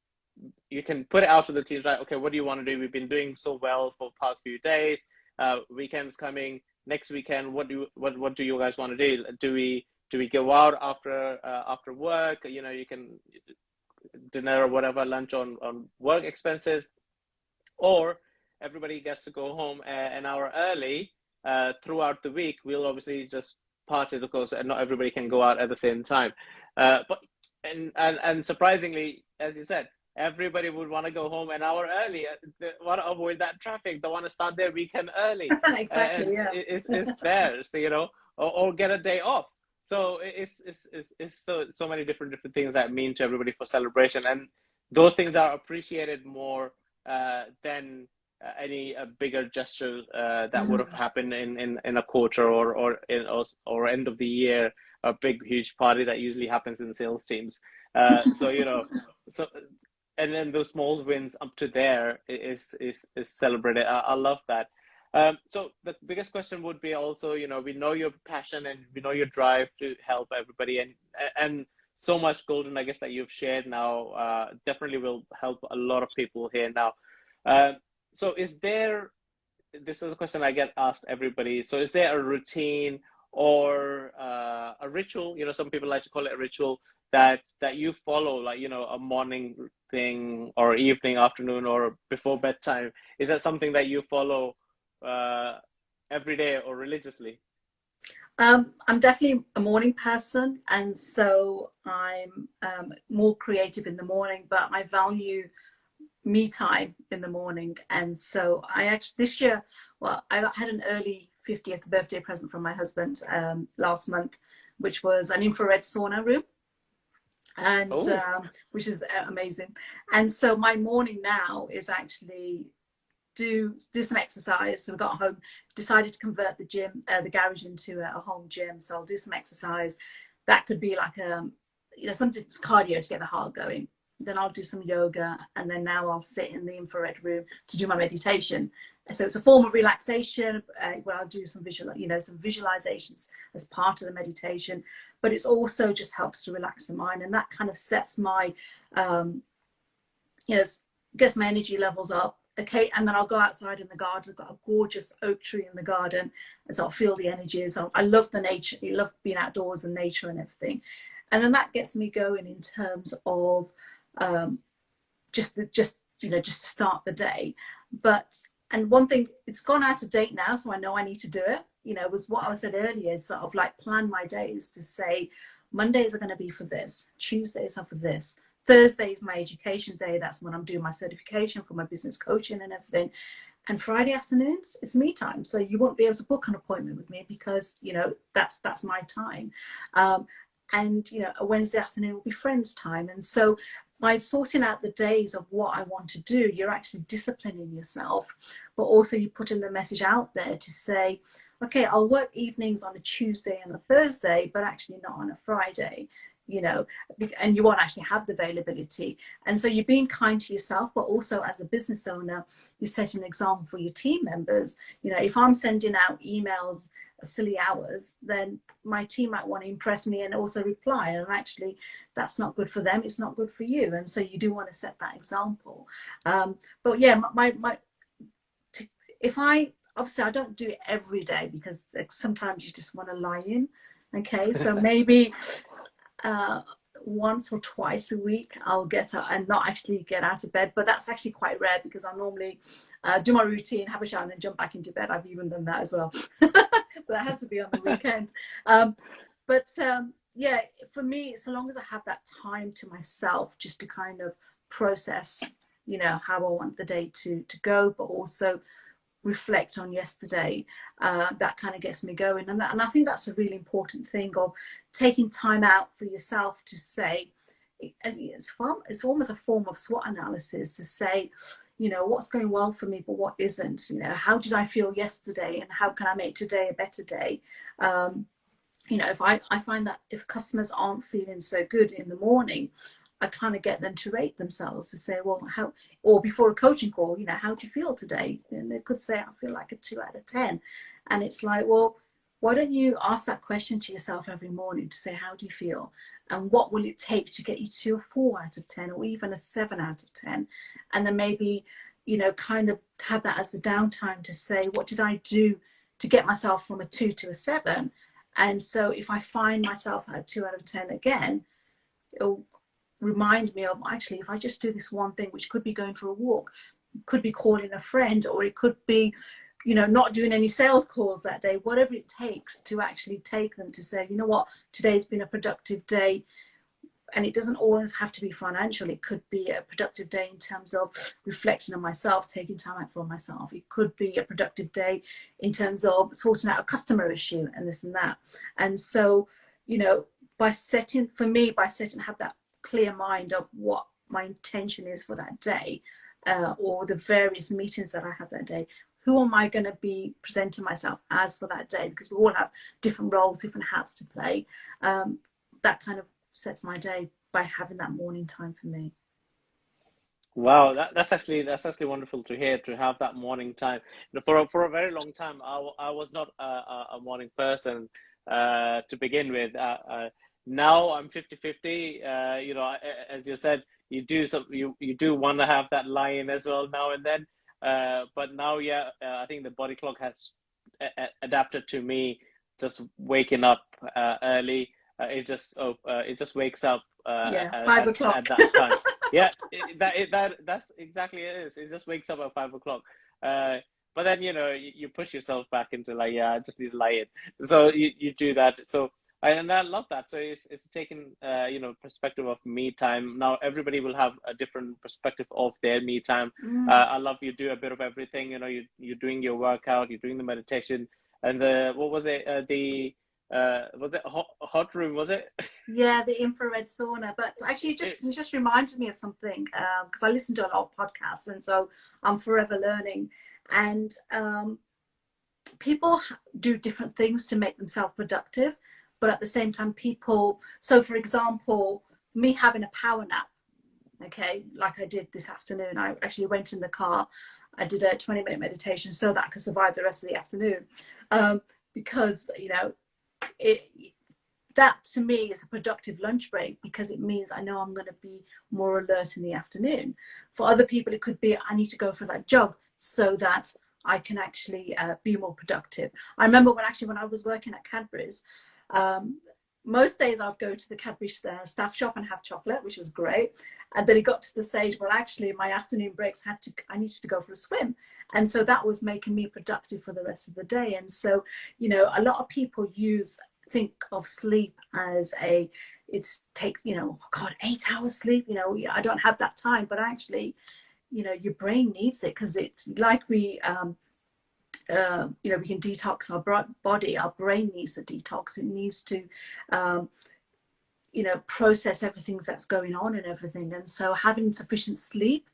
Speaker 1: put it out to the teams, right? Okay, what do you want to do? We've been doing so well for the past few days. Weekend's coming. Next weekend, what do you guys want to do? Do we go out after work? You can dinner or whatever, lunch on work expenses, or everybody gets to go home an hour early. Throughout the week, we'll obviously just party, of course, and not everybody can go out at the same time. But surprisingly, as you said, everybody would want to go home an hour early. They want to avoid that traffic. They want to start their weekend early,
Speaker 2: Exactly,
Speaker 1: and
Speaker 2: yeah.
Speaker 1: it's there. So, or get a day off. So it's so many different things that mean to everybody for celebration, and those things are appreciated more than any bigger gesture that would have
Speaker 2: Mm.
Speaker 1: happened in a quarter or end of the year, a big huge party that usually happens in sales teams. So so and then those small wins up to there is celebrated. I love that. So the biggest question would be also, we know your passion and we know your drive to help everybody, and so much golden nuggets that you've shared now definitely will help a lot of people here now. So this is a question I get asked everybody. So is there a routine or a ritual? Some people like to call it a ritual that you follow, like, a morning thing or evening, afternoon, or before bedtime. Is that something that you follow every day or religiously?
Speaker 2: I'm definitely a morning person, and so I'm more creative in the morning, but I value me time in the morning. And so I actually, this year, well, I had an early 50th birthday present from my husband last month, which was an infrared sauna room, and
Speaker 1: Oh,
Speaker 2: which is amazing. And so my morning now is actually do some exercise. So we got home, decided to convert the gym, the garage, into a home gym. So I'll do some exercise. That could be like something cardio to get the heart going. Then I'll do some yoga, and then now I'll sit in the infrared room to do my meditation. So it's a form of relaxation where I'll do some some visualizations as part of the meditation, but it's also just helps to relax the mind, and that kind of sets my, gets my energy levels up. Okay, and then I'll go outside in the garden. I've got a gorgeous oak tree in the garden, and so I'll feel the energies. I love the nature. I love being outdoors and nature and everything, and then that gets me going in terms of just to start the day. And one thing, it's gone out of date now, so I know I need to do it. Was what I said earlier, sort of like plan my days to say Mondays are going to be for this, Tuesdays are for this, Thursday is my education day. That's when I'm doing my certification for my business coaching and everything. And Friday afternoons, it's me time. So you won't be able to book an appointment with me because, that's my time. And a Wednesday afternoon will be friends time. And so by sorting out the days of what I want to do, you're actually disciplining yourself, but also you're putting the message out there to say, okay, I'll work evenings on a Tuesday and a Thursday, but actually not on a Friday, and you won't actually have the availability. And so you're being kind to yourself, but also as a business owner, you set an example for your team members. If I'm sending out emails silly hours, then my team might want to impress me and also reply, and actually that's not good for them, it's not good for you. And so you do want to set that example. But yeah, if I obviously I don't do it every day, because sometimes you just want to lie in. Okay, so maybe once or twice a week I'll get up and not actually get out of bed, but that's actually quite rare because I normally do my routine, have a shower, and then jump back into bed. I've even done that as well. But that has to be on the weekend. Yeah, for me, so long as I have that time to myself just to kind of process how I want the day to go, but also reflect on yesterday, that kind of gets me going. And I think that's a really important thing, of taking time out for yourself to say, it's almost a form of SWOT analysis, to say, what's going well for me, but what isn't. How did I feel yesterday, and how can I make today a better day? If I find that if customers aren't feeling so good in the morning, I kind of get them to rate themselves, to say, well, or before a coaching call, how do you feel today? And they could say, I feel like a 2 out of 10. And it's like, well, why don't you ask that question to yourself every morning to say, how do you feel? And what will it take to get you to a 4 out of 10, or even a 7 out of 10? And then maybe, kind of have that as a downtime to say, what did I do to get myself from a 2 to a 7? And so if I find myself at a 2 out of 10 again, it'll remind me of, actually, if I just do this one thing, which could be going for a walk, could be calling a friend, or it could be, not doing any sales calls that day, whatever it takes to actually take them to say, you know what, today's been a productive day. and it doesn't always have to be financial. It could be a productive day in terms of reflecting on myself, taking time out for myself. It could be a productive day in terms of sorting out a customer issue and this and that. And so, you know, have that clear mind of what my intention is for that day, or the various meetings that I have that day. Who am I going to be presenting myself as for that day? Because we all have different roles, different hats to play. That kind of sets my day by having that morning time for me.
Speaker 1: Wow, that's actually wonderful to hear, to have that morning time. You know, for a very long time, I was not a morning person to begin with. Now I'm 50-50. You know, as you said, you do want to have that lie-in as well now and then. But now, yeah, I think the body clock has adapted to me just waking up early. It just wakes up
Speaker 2: Yeah, 5 o'clock
Speaker 1: at that time. Yeah, that's exactly it is. It just wakes up at 5 o'clock. But then, you know, you push yourself back into like, yeah, I just need to lie in. So you do that. So and I love that. So it's taking you know, perspective of me time. Now everybody will have a different perspective of their me time. I love you do a bit of everything. You know, you're doing your workout, you're doing the meditation, and what was it? Was it hot room? Was it?
Speaker 2: Yeah, the infrared sauna. But actually, you just reminded me of something, because I listen to a lot of podcasts, and so I'm forever learning. And people do different things to make themselves productive, but at the same time, so for example, me having a power nap, okay, like I did this afternoon, I actually went in the car, I did a 20-minute meditation so that I could survive the rest of the afternoon, because, you know, that to me is a productive lunch break, because it means I know I'm going to be more alert in the afternoon. For other people, it could be I need to go for that jog so that I can actually be more productive. I remember when I was working at Cadbury's, most days I'd go to the Cadbury's staff shop and have chocolate, which was great. And then it got to the stage, well, actually my afternoon breaks I needed to go for a swim. And so that was making me productive for the rest of the day. And so, you know, a lot of people think of sleep as you know, God, 8 hours sleep, you know, I don't have that time. But actually, you know, your brain needs it, because it's like you know, we can detox our body. Our brain needs a detox. It needs to, you know, process everything that's going on and everything. And so having sufficient sleep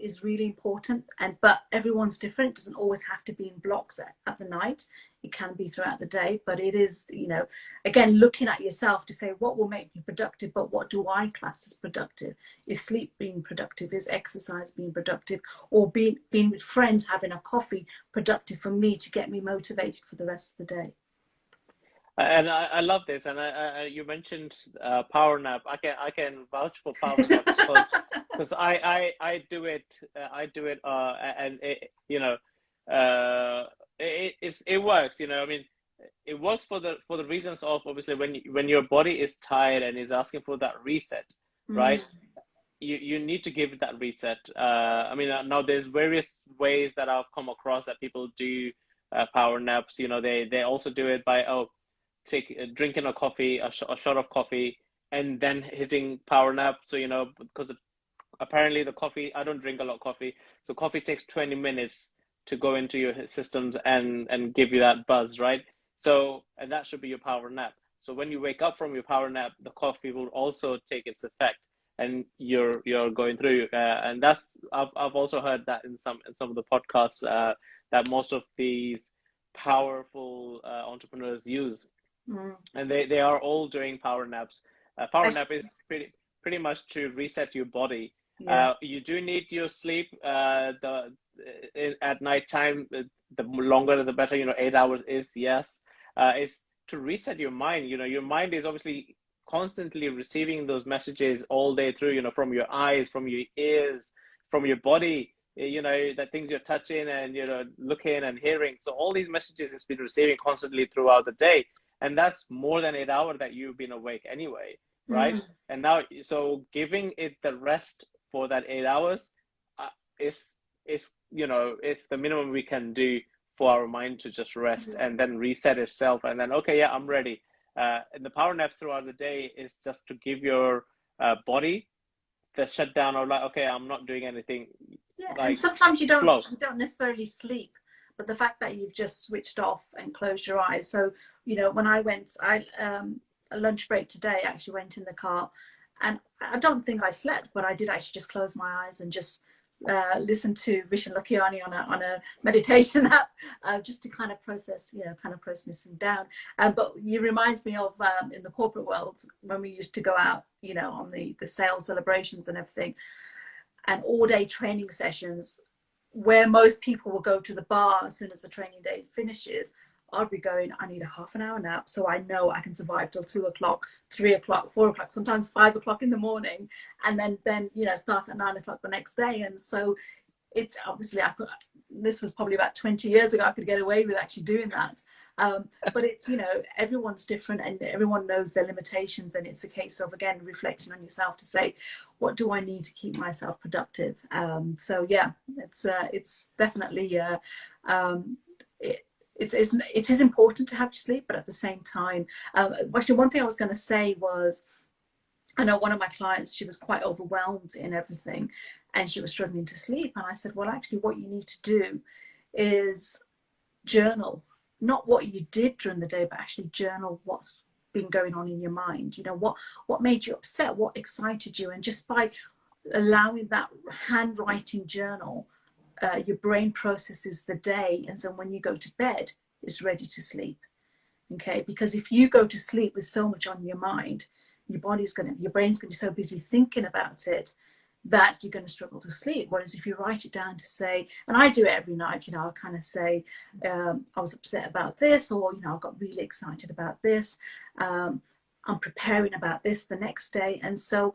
Speaker 2: is really important. But everyone's different. It doesn't always have to be in blocks at the night. It can be throughout the day. But it is, you know, again, looking at yourself to say what will make me productive, but what do I class as productive? Is sleep being productive? Is exercise being productive? Or being with friends, having a coffee, productive for me to get me motivated for the rest of the day?
Speaker 1: And I love this. And you mentioned power nap. I can vouch for power naps, because I do it. And you know, it works. You know, I mean, it works for the reasons of, obviously, when your body is tired and is asking for that reset, right? You need to give it that reset. I mean, now there's various ways that I've come across that people do power naps. You know, they also do it by drinking a coffee, a shot of coffee, and then hitting power nap. So, you know, because apparently the coffee, I don't drink a lot of coffee, so coffee takes 20 minutes to go into your systems and give you that buzz, right? So, and that should be your power nap. So when you wake up from your power nap, the coffee will also take its effect, and you're going through. And I've also heard that in some of the podcasts that most of these powerful entrepreneurs use. And they are all doing power naps. Power nap is pretty much to reset your body.
Speaker 2: Yeah.
Speaker 1: You do need your sleep at night time. The longer the better. You know, 8 hours is, yes. It's to reset your mind. You know, your mind is obviously constantly receiving those messages all day through. You know, from your eyes, from your ears, from your body. You know, the things you're touching and, you know, looking and hearing. So all these messages it's been receiving constantly throughout the day. And that's more than 8 hours that you've been awake anyway, right? And now, so giving it the rest for that 8 hours is you know, it's the minimum we can do for our mind to just rest and then reset itself, and then, okay, yeah, I'm ready. in the power nap throughout the day is just to give your body the shutdown of like, okay, I'm not doing anything.
Speaker 2: Yeah, and
Speaker 1: Like
Speaker 2: sometimes you don't
Speaker 1: flow.
Speaker 2: necessarily sleep, but the fact that you've just switched off and closed your eyes. So, you know, when I went, a lunch break today, I actually went in the car, and I don't think I slept, but I did actually just close my eyes and just listen to Vishen Lakhiani on a meditation app, just to kind of process, you know, kind of processing down. But you reminds me of in the corporate world when we used to go out, you know, on the sales celebrations and everything, and all day training sessions where most people will go to the bar as soon as the training day finishes. I'd be going, I need a half an hour nap so I know I can survive till 2 o'clock, 3 o'clock, 4 o'clock, sometimes 5 o'clock in the morning, and then you know, start at 9 o'clock the next day. And so it's obviously, this was probably about 20 years ago, I could get away with actually doing that. But it's, you know, everyone's different and everyone knows their limitations, and it's a case of, again, reflecting on yourself to say, what do I need to keep myself productive? So yeah, it's definitely it is important to have your sleep, but at the same time, actually one thing I was going to say was, I know one of my clients, she was quite overwhelmed in everything and she was struggling to sleep. And I said, well, actually, what you need to do is journal, not what you did during the day, but actually journal what's been going on in your mind. You know, what made you upset, what excited you. And just by allowing that handwriting journal, your brain processes the day. And so when you go to bed, it's ready to sleep. Okay, because if you go to sleep with so much on your mind, your brain's going to be so busy thinking about it that you're going to struggle to sleep. Whereas if you write it down to say, and I do it every night, you know, I'll kind of say, I was upset about this, or, you know, I got really excited about this. I'm preparing about this the next day. And so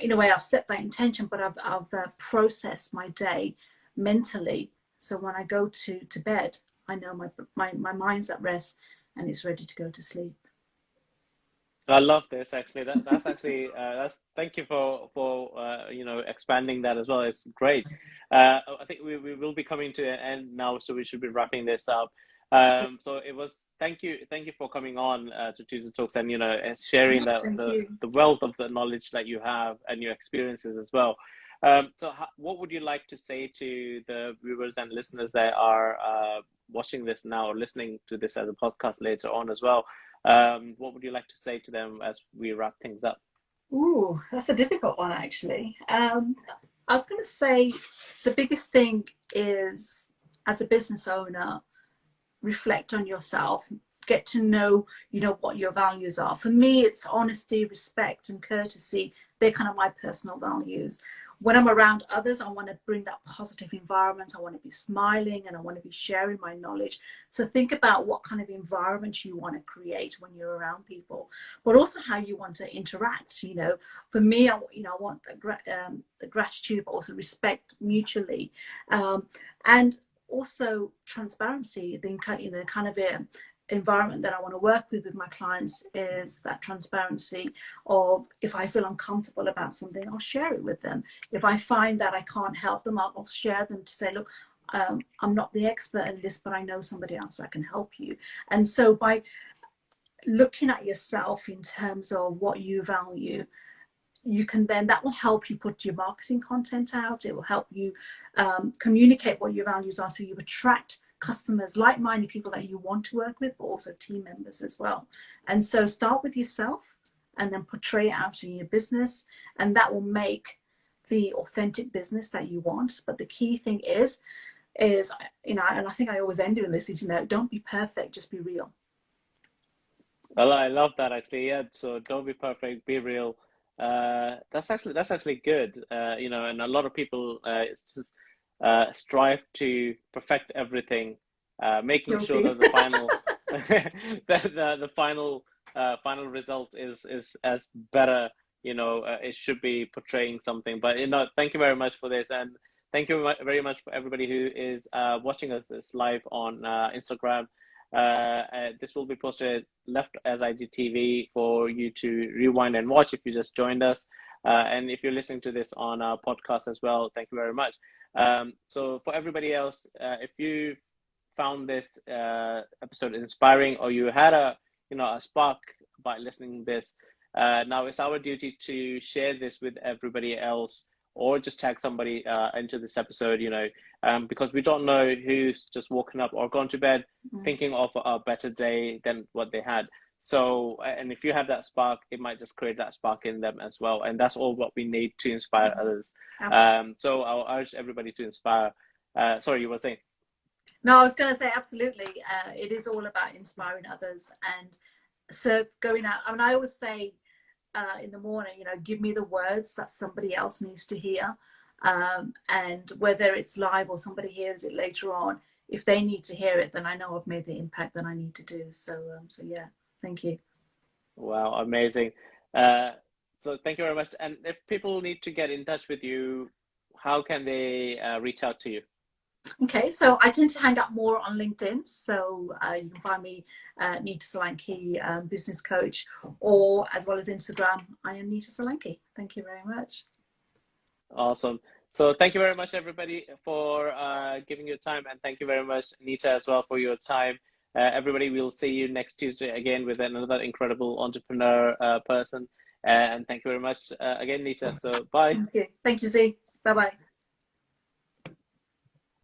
Speaker 2: in a way, I've set that intention, but I've processed my day mentally. So when I go to bed, I know my mind's at rest and it's ready to go to sleep.
Speaker 1: I love this actually. That's actually that's thank you for you know, expanding that as well. It's great. I think we will be coming to an end now, so we should be wrapping this up. So it was thank you for coming on to Tuesday Talks, and you know, sharing
Speaker 2: Thank you.
Speaker 1: the wealth of the knowledge that you have and your experiences as well. So what would you like to say to the viewers and listeners that are watching this now or listening to this as a podcast later on as well? What would you like to say to them as we wrap things up?
Speaker 2: Ooh, that's a difficult one, actually. I was going to say the biggest thing is, as a business owner, reflect on yourself, get to know, you know, what your values are. For me, it's honesty, respect, and courtesy. They're kind of my personal values. When I'm around others, I want to bring that positive environment. I want to be smiling and I want to be sharing my knowledge. So think about what kind of environment you want to create when you're around people, but also how you want to interact. You know, for me, I want the gratitude, but also respect mutually, and also transparency. The kind of environment that I want to work with my clients is that transparency of, if I feel uncomfortable about something, I'll share it with them. If I find that I can't help them, I'll share them to say, look, I'm not the expert in this, but I know somebody else that can help you. And so by looking at yourself in terms of what you value, you can then, that will help you put your marketing content out. It will help you communicate what your values are, so you attract customers, like-minded people that you want to work with, but also team members as well. And so start with yourself and then portray it out in your business, and that will make the authentic business that you want. But the key thing is, you know, and I think I always end doing this, is, you know, don't be perfect, just be real.
Speaker 1: Well, I love that actually. Yeah. So don't be perfect, be real. That's actually good. You know, and a lot of people just strive to perfect everything, making sure
Speaker 2: Guilty.
Speaker 1: that the final the final result is as better. You know, it should be portraying something. But you know, thank you very much for this, and thank you very much for everybody who is watching us this live on Instagram. This will be posted left as IGTV for you to rewind and watch if you just joined us. And if you're listening to this on our podcast as well, thank you very much. So for everybody else, if you found this episode inspiring, or you had a a spark by listening to this. Now it's our duty to share this with everybody else, or just tag somebody into this episode, because we don't know who's just woken up or gone to bed thinking of a better day than what they had. So, and if you have that spark, it might just create that spark in them as well. And that's all what we need to inspire others. So I'll urge everybody to inspire. Sorry, you were saying?
Speaker 2: No, I was going to say, absolutely. It is all about inspiring others. And so going out, I mean, I always say in the morning, give me the words that somebody else needs to hear. And whether it's live or somebody hears it later on, if they need to hear it, then I know I've made the impact that I need to do. So yeah, thank you.
Speaker 1: Wow, amazing. So thank you very much. And if people need to get in touch with you, how can they reach out to you?
Speaker 2: Okay, so I tend to hang out more on LinkedIn. So you can find me, Neeta Solanki, business coach, or as well as Instagram, I am Neeta Solanki. Thank you very much.
Speaker 1: Awesome. So thank you very much, everybody, for giving your time. And thank you very much, Neeta, as well, for your time. Everybody, we'll see you next Tuesday again with another incredible entrepreneur person. And thank you very much again, Neeta. So bye.
Speaker 2: Thank you. Thank you, Z. Bye-bye.